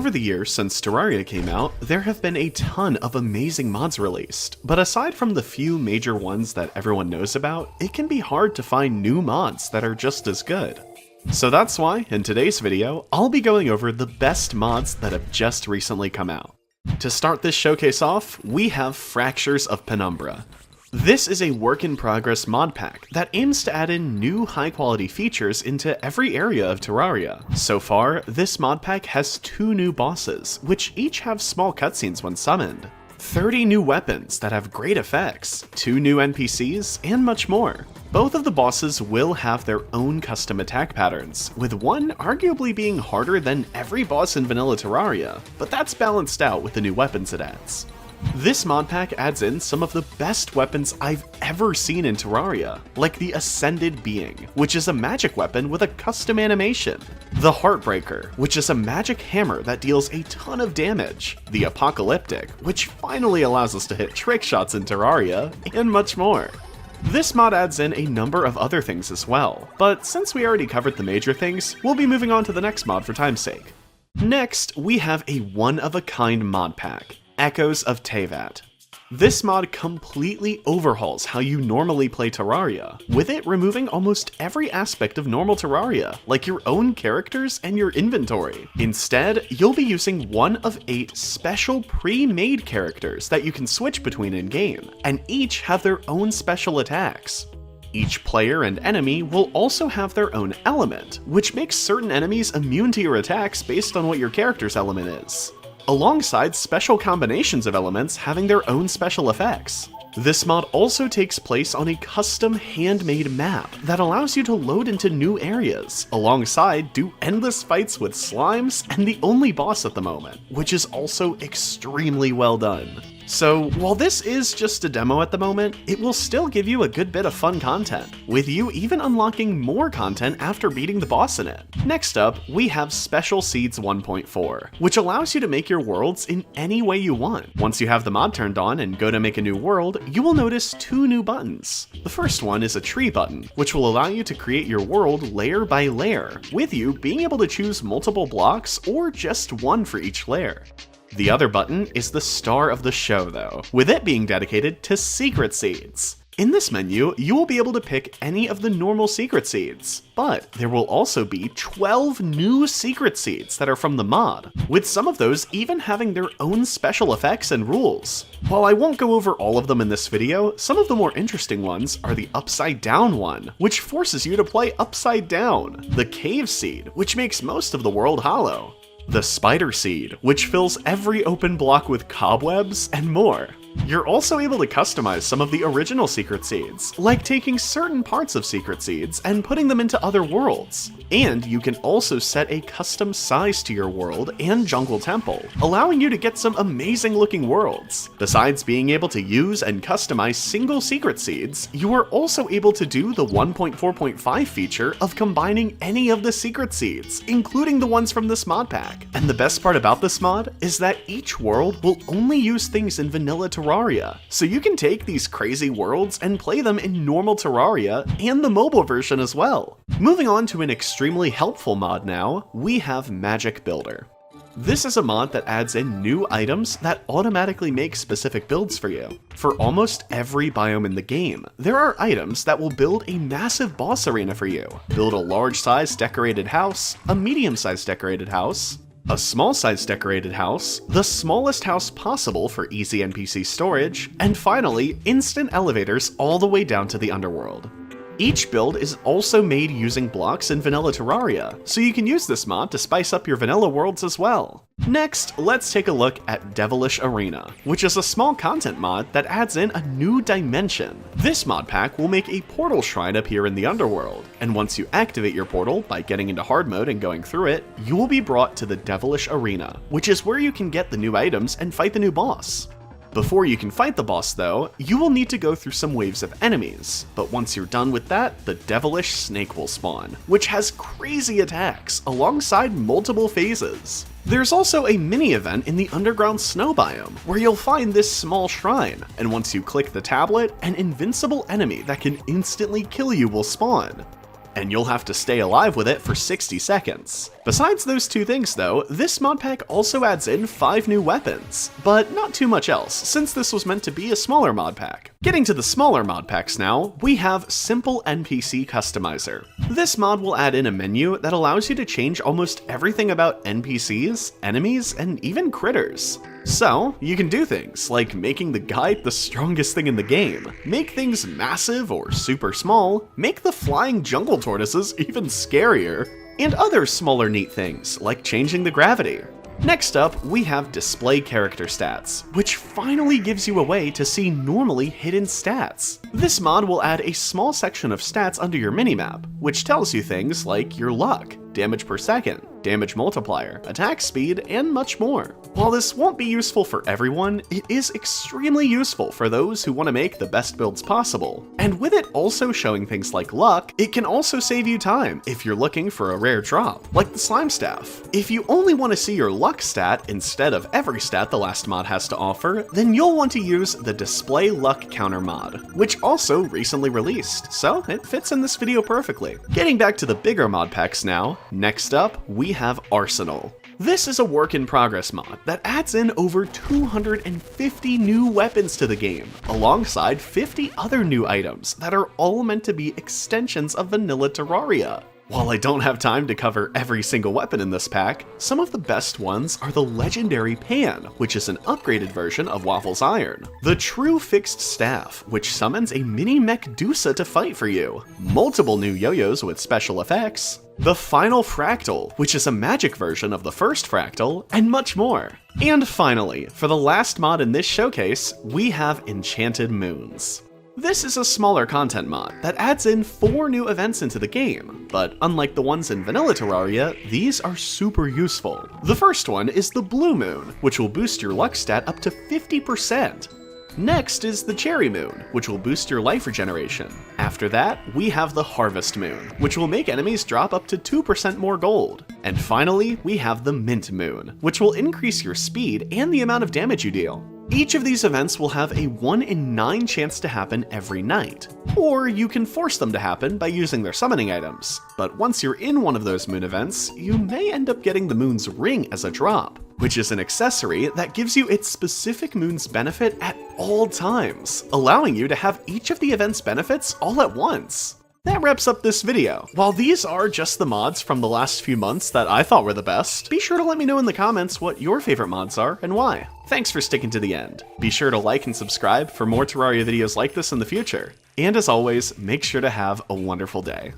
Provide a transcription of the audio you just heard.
Over the years since Terraria came out, there have been a ton of amazing mods released, but aside from the few major ones that everyone knows about, it can be hard to find new mods that are just as good. So that's why, in today's video, I'll be going over the best mods that have just recently come out. To start this showcase off, we have Fractures of Penumbra. This is a work-in-progress mod pack that aims to add in new high-quality features into every area of Terraria. So far, this mod pack has 2 new bosses, which each have small cutscenes when summoned, 30 new weapons that have great effects, 2 new NPCs, and much more. Both of the bosses will have their own custom attack patterns, with one arguably being harder than every boss in vanilla Terraria, but that's balanced out with the new weapons it adds. This mod pack adds in some of the best weapons I've ever seen in Terraria, like the Ascended Being, which is a magic weapon with a custom animation, the Heartbreaker, which is a magic hammer that deals a ton of damage, the Apocalyptic, which finally allows us to hit trick shots in Terraria, and much more. This mod adds in a number of other things as well, but since we already covered the major things, we'll be moving on to the next mod for time's sake. Next, we have a one-of-a-kind mod pack, Echoes of Tavat. This mod completely overhauls how you normally play Terraria, with it removing almost every aspect of normal Terraria, like your own characters and your inventory. Instead, you'll be using one of 8 special pre-made characters that you can switch between in-game, and each have their own special attacks. Each player and enemy will also have their own element, which makes certain enemies immune to your attacks based on what your character's element is, alongside special combinations of elements having their own special effects. This mod also takes place on a custom handmade map that allows you to load into new areas, alongside do endless fights with slimes and the only boss at the moment, which is also extremely well done. So while this is just a demo at the moment, it will still give you a good bit of fun content, with you even unlocking more content after beating the boss in it. Next up, we have Special Seeds 1.4, which allows you to make your worlds in any way you want. Once you have the mod turned on and go to make a new world, you will notice 2 new buttons. The first one is a tree button, which will allow you to create your world layer by layer, with you being able to choose multiple blocks or just one for each layer. The other button is the star of the show though, with it being dedicated to secret seeds. In this menu, you will be able to pick any of the normal secret seeds, but there will also be 12 new secret seeds that are from the mod, with some of those even having their own special effects and rules. While I won't go over all of them in this video, some of the more interesting ones are the Upside Down one, which forces you to play upside down, the Cave Seed, which makes most of the world hollow, the Spider Seed, which fills every open block with cobwebs, and more. You're also able to customize some of the original secret seeds, like taking certain parts of secret seeds and putting them into other worlds. And you can also set a custom size to your world and jungle temple, allowing you to get some amazing looking worlds. Besides being able to use and customize single secret seeds, you are also able to do the 1.4.5 feature of combining any of the secret seeds, including the ones from this mod pack. And the best part about this mod is that each world will only use things in vanilla Terraria, so you can take these crazy worlds and play them in normal Terraria and the mobile version as well. Moving on to an extremely helpful mod now, we have Magic Builder. This is a mod that adds in new items that automatically make specific builds for you. For almost every biome in the game, there are items that will build a massive boss arena for you. Build a large-sized decorated house, a medium-sized decorated house, a small-sized decorated house, the smallest house possible for easy NPC storage, and finally, instant elevators all the way down to the underworld. Each build is also made using blocks in vanilla Terraria, so you can use this mod to spice up your vanilla worlds as well. Next, let's take a look at Devilish Arena, which is a small content mod that adds in a new dimension. This mod pack will make a portal shrine appear in the underworld, and once you activate your portal by getting into hard mode and going through it, you will be brought to the Devilish Arena, which is where you can get the new items and fight the new boss. Before you can fight the boss though, you will need to go through some waves of enemies, but once you're done with that, the Devilish Snake will spawn, which has crazy attacks alongside multiple phases. There's also a mini-event in the underground snow biome, where you'll find this small shrine, and once you click the tablet, an invincible enemy that can instantly kill you will spawn, and you'll have to stay alive with it for 60 seconds. Besides those two things though, this mod pack also adds in 5 new weapons, but not too much else, since this was meant to be a smaller mod pack. Getting to the smaller mod packs now, we have Simple NPC Customizer. This mod will add in a menu that allows you to change almost everything about NPCs, enemies, and even critters. So, you can do things like making the guide the strongest thing in the game, make things massive or super small, make the flying jungle tortoises even scarier, and other smaller neat things like changing the gravity. Next up, we have Display Character Stats, which finally gives you a way to see normally hidden stats. This mod will add a small section of stats under your minimap, which tells you things like your luck, damage per second, damage multiplier, attack speed, and much more. While this won't be useful for everyone, it is extremely useful for those who want to make the best builds possible. And with it also showing things like luck, it can also save you time if you're looking for a rare drop, like the slime staff. If you only want to see your luck stat instead of every stat the last mod has to offer, then you'll want to use the Display Luck Counter mod, which also recently released, so it fits in this video perfectly. Getting back to the bigger mod packs now, next up, we have Arsenal. This is a work in progress mod that adds in over 250 new weapons to the game, alongside 50 other new items that are all meant to be extensions of vanilla Terraria. While I don't have time to cover every single weapon in this pack, some of the best ones are the legendary Pan, which is an upgraded version of Waffle's Iron, the True Fixed Staff, which summons a mini Medusa to fight for you, multiple new yo-yos with special effects, the Final Fractal, which is a magic version of the first Fractal, and much more. And finally, for the last mod in this showcase, we have Enchanted Moons. This is a smaller content mod that adds in 4 new events into the game, but unlike the ones in vanilla Terraria, these are super useful. The first one is the Blue Moon, which will boost your luck stat up to 50%. Next is the Cherry Moon, which will boost your life regeneration. After that, we have the Harvest Moon, which will make enemies drop up to 2% more gold. And finally, we have the Mint Moon, which will increase your speed and the amount of damage you deal. Each of these events will have a 1 in 9 chance to happen every night, or you can force them to happen by using their summoning items. But once you're in one of those moon events, you may end up getting the moon's ring as a drop, which is an accessory that gives you its specific moon's benefit at all times, allowing you to have each of the event's benefits all at once. That wraps up this video. While these are just the mods from the last few months that I thought were the best, be sure to let me know in the comments what your favorite mods are and why. Thanks for sticking to the end. Be sure to like and subscribe for more Terraria videos like this in the future. And as always, make sure to have a wonderful day.